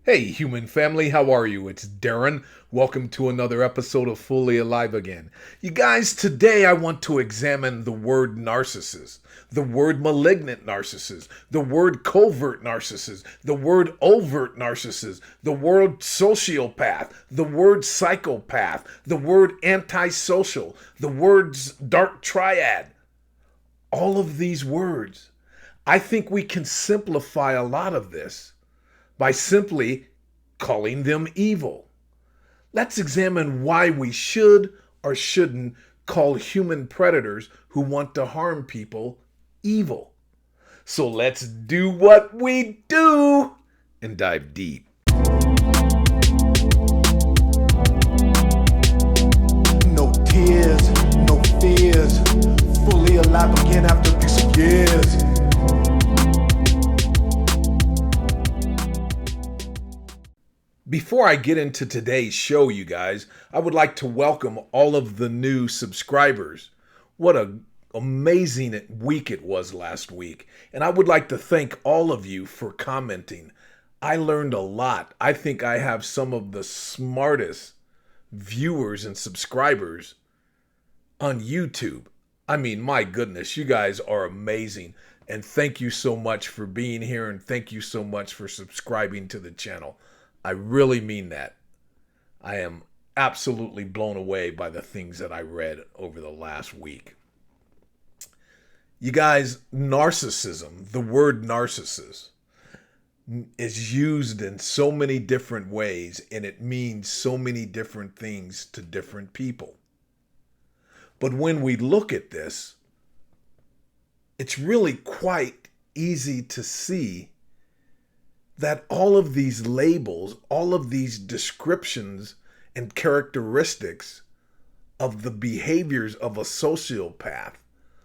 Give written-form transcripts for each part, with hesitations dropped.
Hey, human family, how are you? It's Darren. Welcome to another episode of Fully Alive Again. You guys, today I want to examine the word narcissist, the word malignant narcissist, the word covert narcissist, the word overt narcissist, the word sociopath, the word psychopath, the word antisocial, the words dark triad. All of these words. I think we can simplify a lot of this by simply calling them evil. Let's examine why we should or shouldn't call human predators who want to harm people evil. So let's do what we do and dive deep. No tears, no fears. Fully alive again after 6 years. Before I get into today's show, you guys, I would like to welcome all of the new subscribers. What an amazing week it was last week. And I would like to thank all of you for commenting. I learned a lot. I think I have some of the smartest viewers and subscribers on YouTube. I mean, my goodness, you guys are amazing. And thank you so much for being here, and thank you so much for subscribing to the channel. I really mean that. I am absolutely blown away by the things that I read over the last week. You guys, narcissism, the word narcissist, is used in so many different ways, and it means so many different things to different people. But when we look at this, it's really quite easy to see that all of these labels, all of these descriptions and characteristics of the behaviors of a sociopath,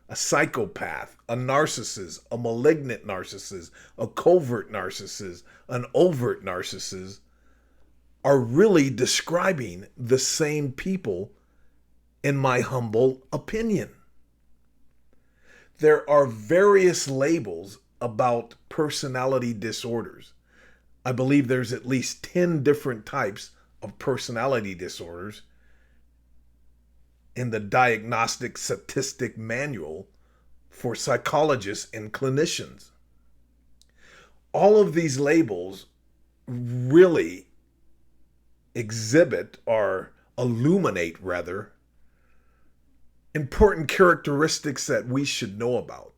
a psychopath, a narcissist, a malignant narcissist, a covert narcissist, an overt narcissist, are really describing the same people, in my humble opinion. There are various labels about personality disorders. I believe there's at least 10 different types of personality disorders in the Diagnostic Statistic Manual for psychologists and clinicians. All of these labels really exhibit, or illuminate rather, important characteristics that we should know about.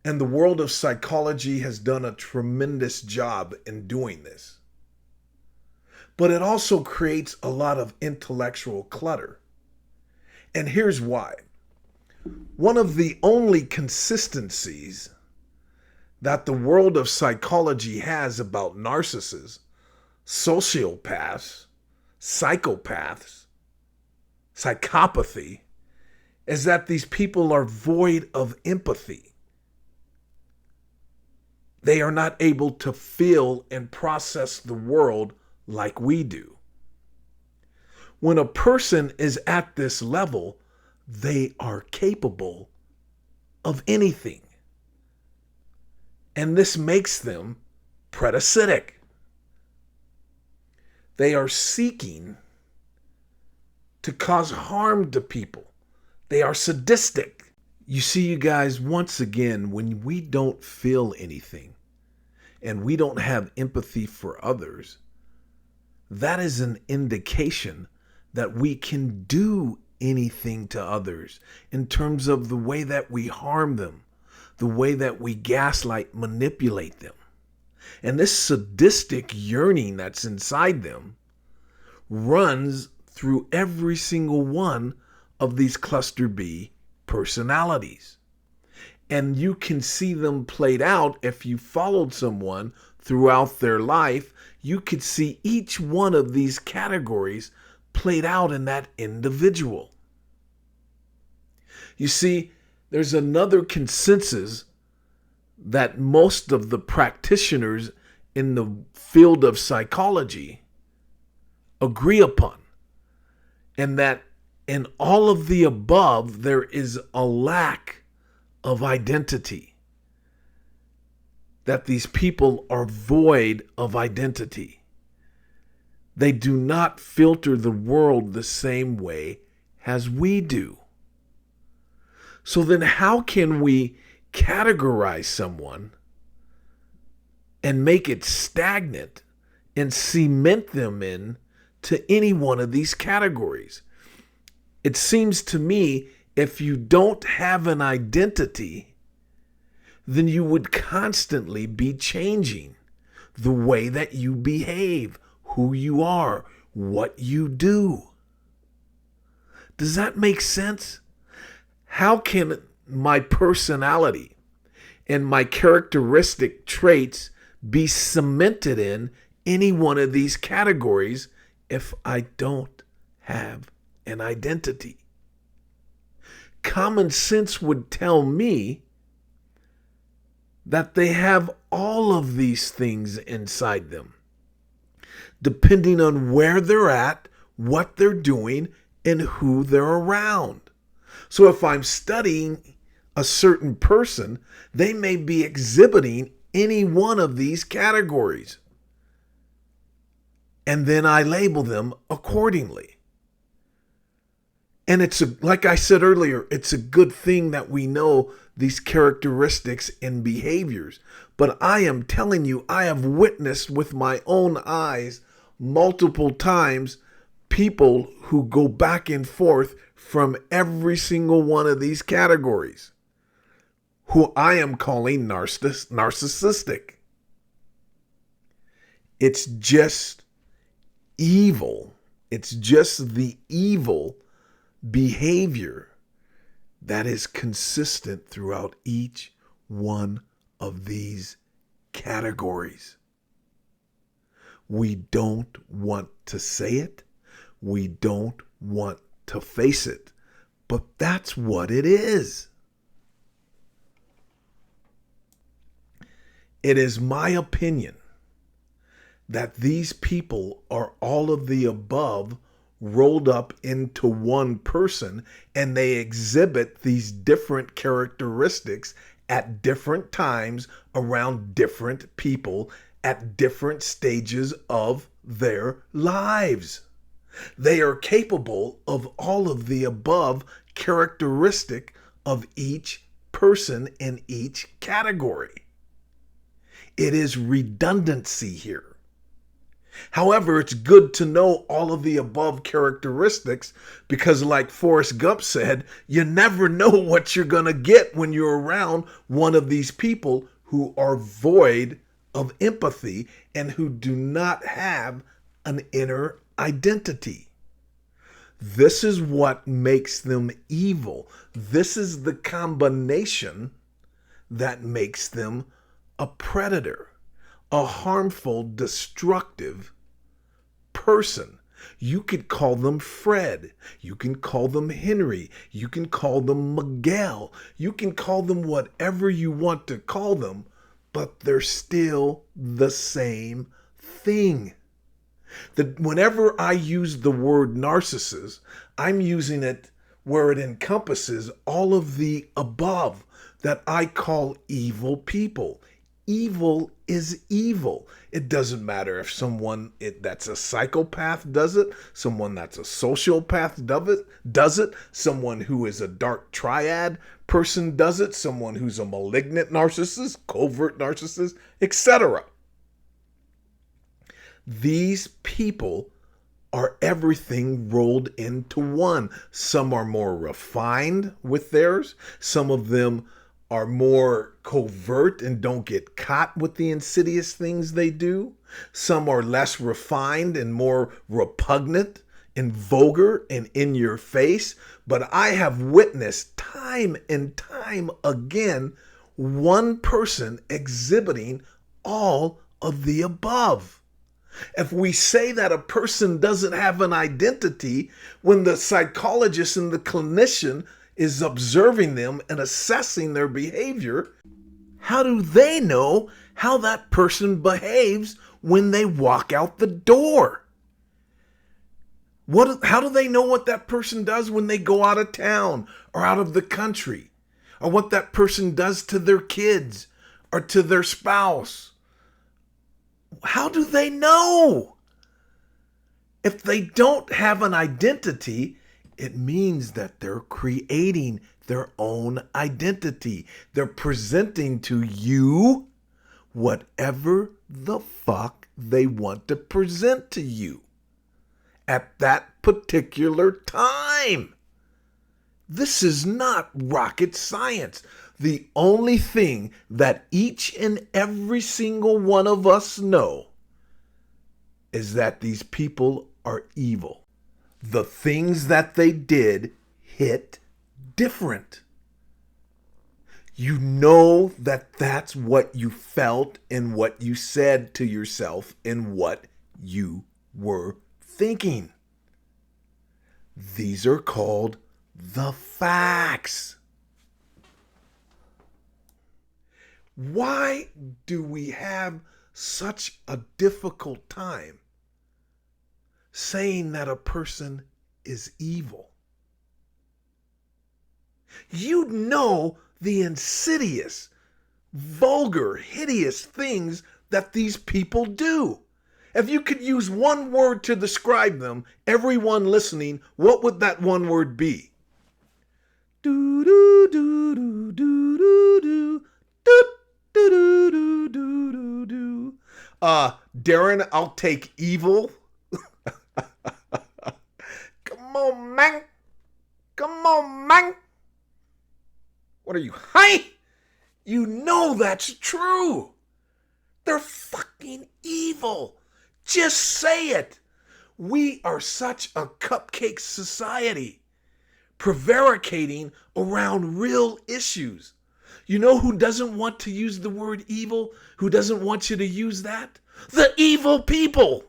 And the world of psychology has done a tremendous job in doing this. But it also creates a lot of intellectual clutter. And here's why. One of the only consistencies that the world of psychology has about narcissists, sociopaths, psychopaths, psychopathy, is that these people are void of empathy. They are not able to feel and process the world like we do. When a person is at this level, they are capable of anything. And this makes them parasitic. They are seeking to cause harm to people. They are sadistic. You see, you guys, once again, when we don't feel anything and we don't have empathy for others, that is an indication that we can do anything to others in terms of the way that we harm them, the way that we gaslight, manipulate them. And this sadistic yearning that's inside them runs through every single one of these cluster B personalities. And you can see them played out. If you followed someone throughout their life, you could see each one of these categories played out in that individual. You see, there's another consensus that most of the practitioners in the field of psychology agree upon, and that in all of the above, there is a lack of identity. That these people are void of identity. They do not filter the world the same way as we do. So then how can we categorize someone and make it stagnant and cement them in to any one of these categories? It seems to me if you don't have an identity, then you would constantly be changing the way that you behave, who you are, what you do. Does that make sense? How can my personality and my characteristic traits be cemented in any one of these categories if I don't have an identity? Common sense would tell me that they have all of these things inside them, depending on where they're at, what they're doing, and who they're around. So if I'm studying a certain person, they may be exhibiting any one of these categories. And then I label them accordingly. And like I said earlier, it's a good thing that we know these characteristics and behaviors. But I am telling you, I have witnessed with my own eyes multiple times people who go back and forth from every single one of these categories, who I am calling narcissistic. It's just evil. It's just the evil behavior that is consistent throughout each one of these categories. We don't want to say it. We don't want to face it. But that's what it is. It is my opinion that these people are all of the above rolled up into one person, and they exhibit these different characteristics at different times around different people at different stages of their lives. They are capable of all of the above characteristic of each person in each category. It is redundancy here. However, it's good to know all of the above characteristics because, like Forrest Gump said, you never know what you're going to get when you're around one of these people who are void of empathy and who do not have an inner identity. This is what makes them evil. This is the combination that makes them a predator, a harmful, destructive person. You could call them Fred. You can call them Henry. You can call them Miguel. You can call them whatever you want to call them, but they're still the same thing. That whenever I use the word narcissist, I'm using it where it encompasses all of the above that I call evil people. Evil is evil. It doesn't matter if someone that's a psychopath does it, someone that's a sociopath does it, someone who is a dark triad person does it, someone who's a malignant narcissist, covert narcissist, etc. These people are everything rolled into one. Some are more refined with theirs. Some of them are more covert and don't get caught with the insidious things they do. Some are less refined and more repugnant and vulgar and in your face. But I have witnessed time and time again one person exhibiting all of the above. If we say that a person doesn't have an identity, when the psychologist and the clinician is observing them and assessing their behavior, how do they know how that person behaves when they walk out the door? How do they know what that person does when they go out of town or out of the country? Or what that person does to their kids or to their spouse? How do they know? If they don't have an identity, it means that they're creating their own identity. They're presenting to you whatever the fuck they want to present to you at that particular time. This is not rocket science. The only thing that each and every single one of us know is that these people are evil. The things that they did hit different. You know that that's what you felt and what you said to yourself and what you were thinking. These are called the facts. Why do we have such a difficult time saying that a person is evil? You know the insidious, vulgar, hideous things that these people do. If you could use one word to describe them, everyone listening, what would that one word be? Do do do do do do do do do do do do do. Darren, I'll take evil. Come on, man. Come on, man. What are you, high? You know that's true. They're fucking evil. Just say it. We are such a cupcake society, prevaricating around real issues. You know who doesn't want to use the word evil? Who doesn't want you to use that? The evil people.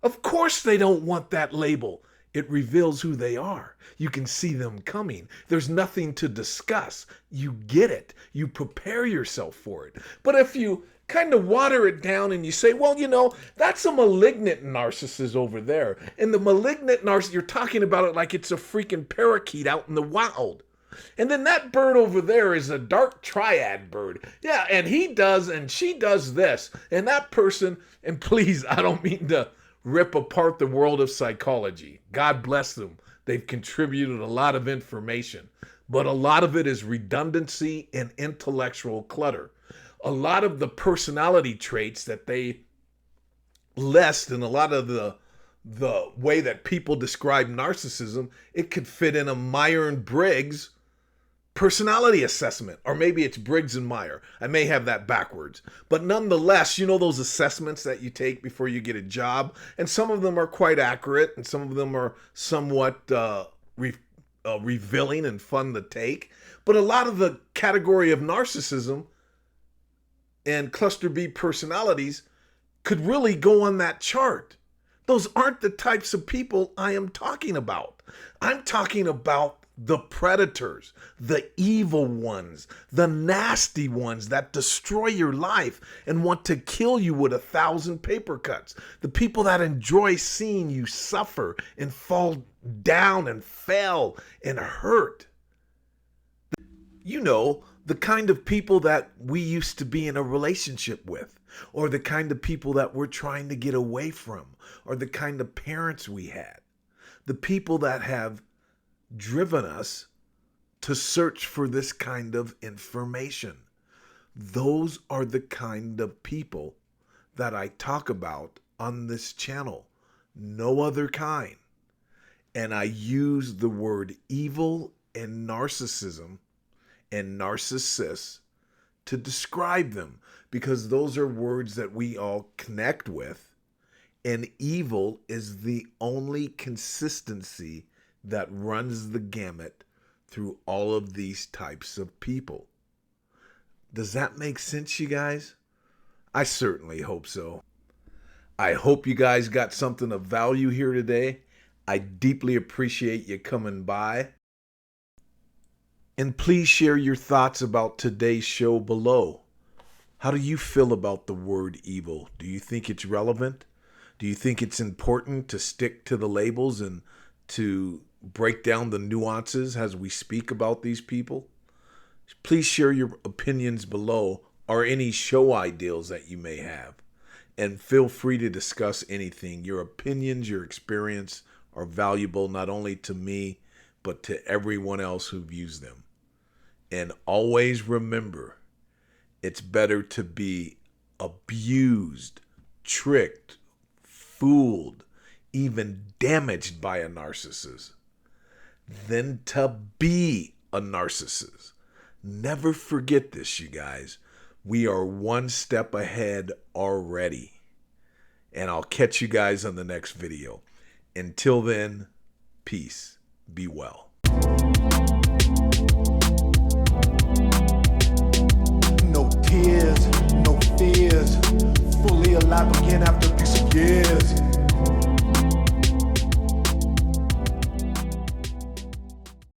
Of course they don't want that label. It reveals who they are. You can see them coming. There's nothing to discuss. You get it. You prepare yourself for it. But if you kind of water it down and you say, well, you know, that's a malignant narcissist over there. And the malignant narcissist, you're talking about it like it's a freaking parakeet out in the wild. And then that bird over there is a dark triad bird. Yeah, and he does and she does this. And that person, and please, I don't mean to rip apart the world of psychology. God bless them. They've contributed a lot of information. But a lot of it is redundancy and intellectual clutter. A lot of the personality traits that they list and a lot of the way that people describe narcissism, it could fit in a Myers-Briggs personality assessment, or maybe it's Briggs and Meyer. I may have that backwards. But nonetheless, you know those assessments that you take before you get a job, and some of them are quite accurate, and some of them are somewhat revealing and fun to take. But a lot of the category of narcissism and cluster B personalities could really go on that chart. Those aren't the types of people I am talking about. I'm talking about the predators, the evil ones, the nasty ones that destroy your life and want to kill you with 1,000 paper cuts. The people that enjoy seeing you suffer and fall down and fail and hurt. You know, the kind of people that we used to be in a relationship with, or the kind of people that we're trying to get away from, or the kind of parents we had. The people that have driven us to search for this kind of information. Those are the kind of people that I talk about on this channel. No other kind. And I use the word evil and narcissism and narcissists to describe them, because those are words that we all connect with. And evil is the only consistency that runs the gamut through all of these types of people. Does that make sense, you guys? I certainly hope so. I hope you guys got something of value here today. I deeply appreciate you coming by. And please share your thoughts about today's show below. How do you feel about the word evil? Do you think it's relevant? Do you think it's important to stick to the labels and to break down the nuances as we speak about these people? Please share your opinions below, or any show ideals that you may have. And feel free to discuss anything. Your opinions, your experience are valuable not only to me, but to everyone else who views them. And always remember, it's better to be abused, tricked, fooled, even damaged by a narcissist than to be a narcissist. Never forget this, you guys. We are one step ahead already. And I'll catch you guys on the next video. Until then, peace. Be well. No tears, no fears. Fully alive again after 6 years.